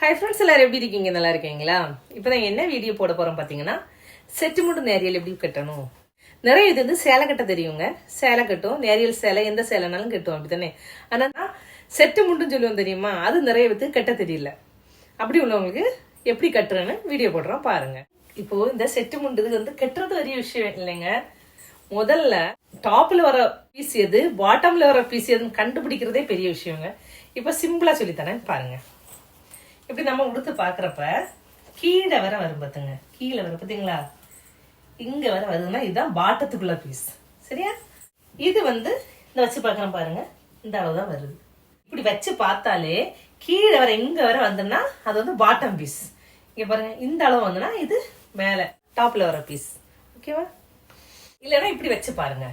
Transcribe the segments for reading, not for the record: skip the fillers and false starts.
Hi friends, எல்லாரும் எப்படி இருக்கீங்க? நல்லா இருக்கீங்களா? இப்போ நான் என்ன வீடியோ போட போகிறோம் பார்த்தீங்கன்னா, செட்டு முண்டு நேரியல் எப்படி கட்டணும். நிறைய இது வந்து சேலை கட்ட தெரியுங்க. சேலை கட்டும், நேரியல் சேலை எந்த சேலைனாலும் கட்டும், அப்படி தானே. ஆனால் செட்டு முண்டுன்னு சொல்லுவோம் தெரியுமா, அது நிறைய பேருக்கு கட்ட தெரியல. அப்படி உள்ளவங்களுக்கு எப்படி கட்டுறேன்னு வீடியோ போடுறோம் பாருங்க. இப்போ இந்த செட்டு முண்டுக்கு வந்து கட்டுறது பெரிய விஷயம் இல்லைங்க. முதல்ல டாப்ல வர பீஸ் எது, பாட்டம்ல வர பீஸ் எதுன்னு கண்டுபிடிக்கிறதே பெரிய விஷயங்க. இப்போ சிம்பிளா சொல்லித்தரேன் பாருங்க. இப்படி நம்ம உடுத்து பாக்குறப்ப கீழே வர வரும் பார்த்துங்க. கீழே வர பார்த்தீங்களா, இங்க வர வருதுன்னா இதுதான் பாட்டத்துக்குள்ள பீஸ். சரியா? இது வந்து இந்த வச்சு பார்க்குறேன் பாருங்க, இந்த அளவு தான் வருது. இப்படி வச்சு பார்த்தாலே கீழே வர இங்க வர வந்துன்னா அது வந்து பாட்டம் பீஸ். இங்க பாருங்க, இந்த அளவு வந்துன்னா இது மேல டாப்ல வர பீஸ். ஓகேவா? இல்லைன்னா இப்படி வச்சு பாருங்க,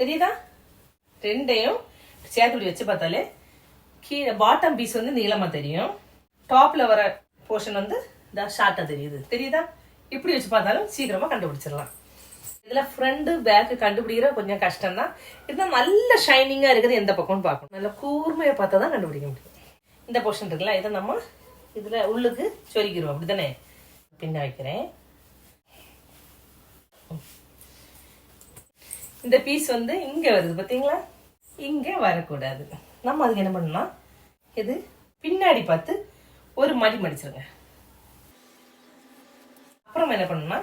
தெரியுதா? ரெண்டையும் சேர்த்து வச்சு பார்த்தாலே கீழே பாட்டம் பீஸ் வந்து நீளமா தெரியும், டாப்ல வர போர்ஷன் வந்து ஷார்ட்டா தெரியுது. தெரியுதா? இப்படி வச்சு பார்த்தாலும் சீக்கிரமா கண்டுபிடிச்சிடலாம். இதுல ஃப்ரண்ட் பேக் கண்டுபிடிக்கிற கொஞ்சம் கஷ்டம் தான். இதுதான் நல்ல ஷைனிங்கா இருக்குது எந்த பக்கம்னு பார்க்கணும். நல்ல கூர்மையை பார்த்தா தான் கண்டுபிடிக்க முடியும். இந்த போர்ஷன் இருக்குல்ல, இதை நம்ம இதுல உள்ளுக்கு சொருகிடுவோம். அப்படித்தானே? பின்ன வைக்கிறேன். இந்த பீஸ் வந்து இங்க வருது பாத்தீங்களா, இங்க வரக்கூடாது. நம்ம அதுக்கு என்ன பண்ணலாம், இது பின்னாடி பார்த்து ஒரு மடி மடிச்சிருங்க. அப்புறம் என்ன பண்ணணும்னா,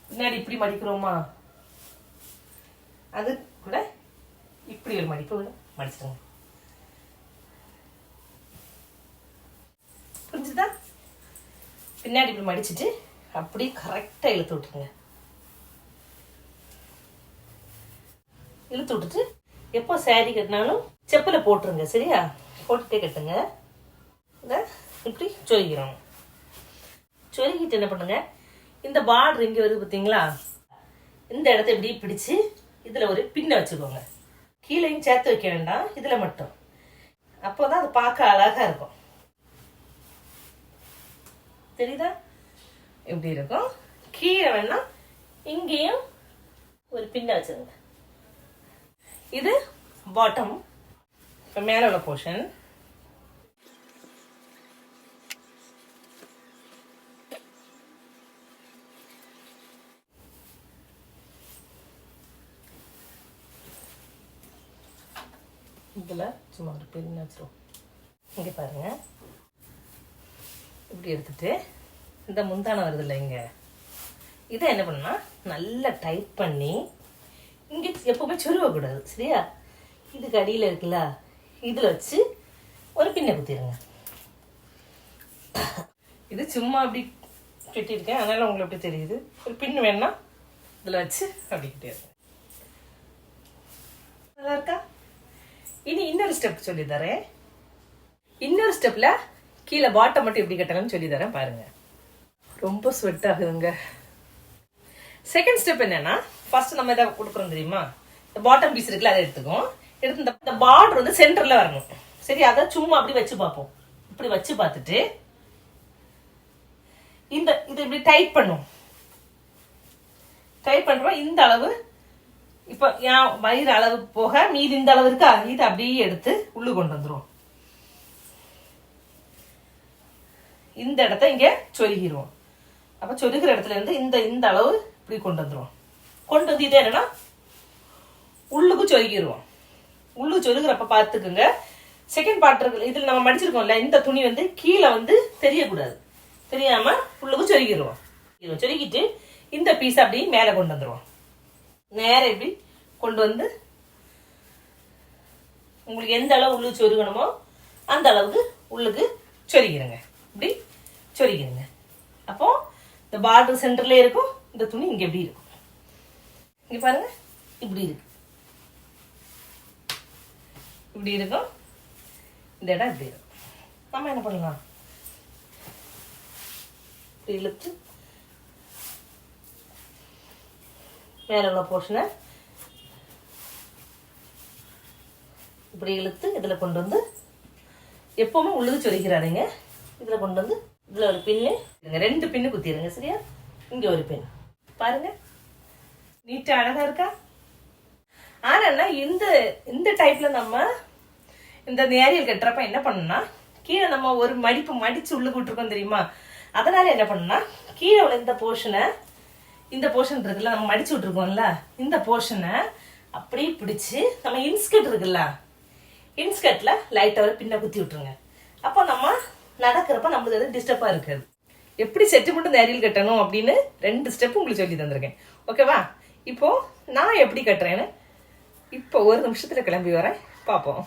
பின்னாடி இப்படி மடிக்கிறோமா, அது கூட இப்படி ஒரு மடிப்பு மடிச்சிருங்க. புரிஞ்சுதா? பின்னாடி இப்படி மடிச்சிட்டு அப்படி கரெக்டா இழுத்து விட்டுருங்க. இழுத்து விட்டுட்டு எப்போ சாரி கட்டினாலும் செப்பலை போட்டுருங்க. சரியா? போட்டுட்டே கட்டுங்க. இப்படி சொருகிறோம். சொருகிட்டு என்ன பண்ணுங்க, இந்த பார்டர் இங்க வருது பார்த்தீங்களா, இந்த இடத்த இப்படி பிடிச்சு இதுல ஒரு பின்ன வச்சுக்கோங்க. கீழையும் சேர்த்து வைக்க வேண்டாம், இதுல மட்டும். அப்போதான் அது பார்க்க அழகா இருக்கும். தெரியுதா? இப்படி இருக்கும். கீழே வேணா இங்கேயும் ஒரு பின்ன வச்சுருங்க. இது பாட்டம். இப்போ மேலே உள்ள போர்ஷன். இதில் சும்மா ஒரு பின் வச்சிருவோம். இங்கே பாருங்க, இப்படி எடுத்துட்டு இந்த முந்தானம் வருது இல்லை இங்கே, இதை என்ன பண்ணா நல்லா டைட் பண்ணி இங்கே எப்பவுமே சொருவக்கூடாது. சரியா? இதுக்கு அடியில் இருக்குல்ல, இதில் வச்சு ஒரு பின்னை குத்திடுங்க. இது சும்மா அப்படி கட்டியிருக்கேன், அதனால உங்களுக்கு எப்படி தெரியுது. ஒரு பின் வேணா இதில் வச்சு அப்படி கட்டிடுங்க. நல்லா இருக்கா? இனி இன்னொரு ஸ்டெப் சொல்லி தரேன். இன்னொரு ஸ்டெப்ல கீழே பாட்டம் மட்டும் எப்படி கட்டணும்னு சொல்லி தரேன் பாருங்க. ரொம்ப ஸ்வெட் ஆகுதுங்க. செகண்ட் ஸ்டெப் என்னன்னா, ஃபர்ஸ்ட் நம்ம இதை கொடுக்குறோம் தெரியுமா, இந்த பாட்டம் பீஸ் இருக்குல்ல, அதை எடுத்துக்கும். எடுத்து இந்த பார்டர் வந்து சென்டர்ல வரணும். சரி? அதை சும்மா அப்படி வச்சு பார்ப்போம். இப்படி வச்சு பார்த்துட்டு இந்த இது இப்படி டைட் பண்ணும். டைட் பண்றோம். இந்த அளவு இப்ப என் வயிறு அளவு போக மீதி இந்த அளவு இருக்கா, இதை அப்படியே எடுத்து உள்ளு கொண்டு வந்துரும். இந்த இடத்த இங்க சொருகிடுவோம். அப்ப சொருகிற இடத்துல இருந்து இந்த இந்த அளவு இப்படி கொண்டு வந்துருவோம். கொண்டு வந்து இது என்னன்னா உள்ளுக்கு சொருகிடுவோம். உள்ளுக்கு சொருகிறப்ப பார்த்துக்குங்க, செகண்ட் பார்ட் இருக்கு இதுல நம்ம மடிச்சிருக்கோம்ல, இந்த துணி வந்து கீழே வந்து தெரியக்கூடாது. தெரியாம உள்ளுக்கு சொருகிடுவோம். சொருகிட்டு இந்த பீஸ் அப்படி மேலே கொண்டு வந்துருவோம். நேரம் இப்படி கொண்டு வந்து உங்களுக்கு எந்த அளவு உள்ளுக்கு சொருகணுமோ அந்த அளவுக்கு உள்ளுக்கு சொருகிருங்க. இப்படி சொருகிருங்க. அப்போ இந்த பார்டர் சென்டர்ல இருக்கும், இந்த துணி இங்க எப்படி இருக்கும். இங்க பாருங்க, இப்படி இருக்கு, இப்படி இருக்கும். இந்த இடம் இப்படி இருக்கும். நம்ம என்ன பண்ணலாம், இப்படி இழுத்து மேல உள்ள போர்ஷனை இப்படி இழுத்து இதுல கொண்டு வந்து எப்பவுமே உள்ளுக்கு சொருகிறாருங்க. இதுல கொண்டு வந்து இதுல ஒரு பின்னு, ரெண்டு பின்னு குத்திடுங்க. சரியா? இங்க ஒரு பின் பாருங்க, நீட்டா அழகா இருக்கா? ஆனா இந்த இந்த டைப்ல நம்ம இந்த நேரியல் கட்டுறப்ப என்ன பண்ணணும்னா கீழே நம்ம ஒரு மடிப்பு மடிச்சு உள்ள விட்டுருக்கோம் தெரியுமா, அதனால என்ன பண்ணணும்னா கீழே உள்ள இந்த போர்ஷன் இருக்குல்ல, நம்ம மடிச்சு விட்டுருக்கோம்ல, இந்த போர்ஷனை அப்படியே பிடிச்சு நம்ம இன்ஸ்கர்ட் இருக்குல்ல, இன்ஸ்கர்ட்ல லைட்டா ஒரு பின்ன குத்தி விட்டுருங்க. அப்போ நம்ம நடக்கிறப்ப நம்மளுக்கு அது டிஸ்டர்பா இருக்காது. எப்படி செட்டு மட்டும் நேரியல் கட்டணும் அப்படின்னு 2 ஸ்டெப் உங்களுக்கு சொல்லி தந்திருக்கேன். ஓகேவா? இப்போ நான் எப்படி கட்டுறேன்னு இப்போ ஒரு நிமிஷத்துல கிளம்பி வரேன், பார்ப்போம்.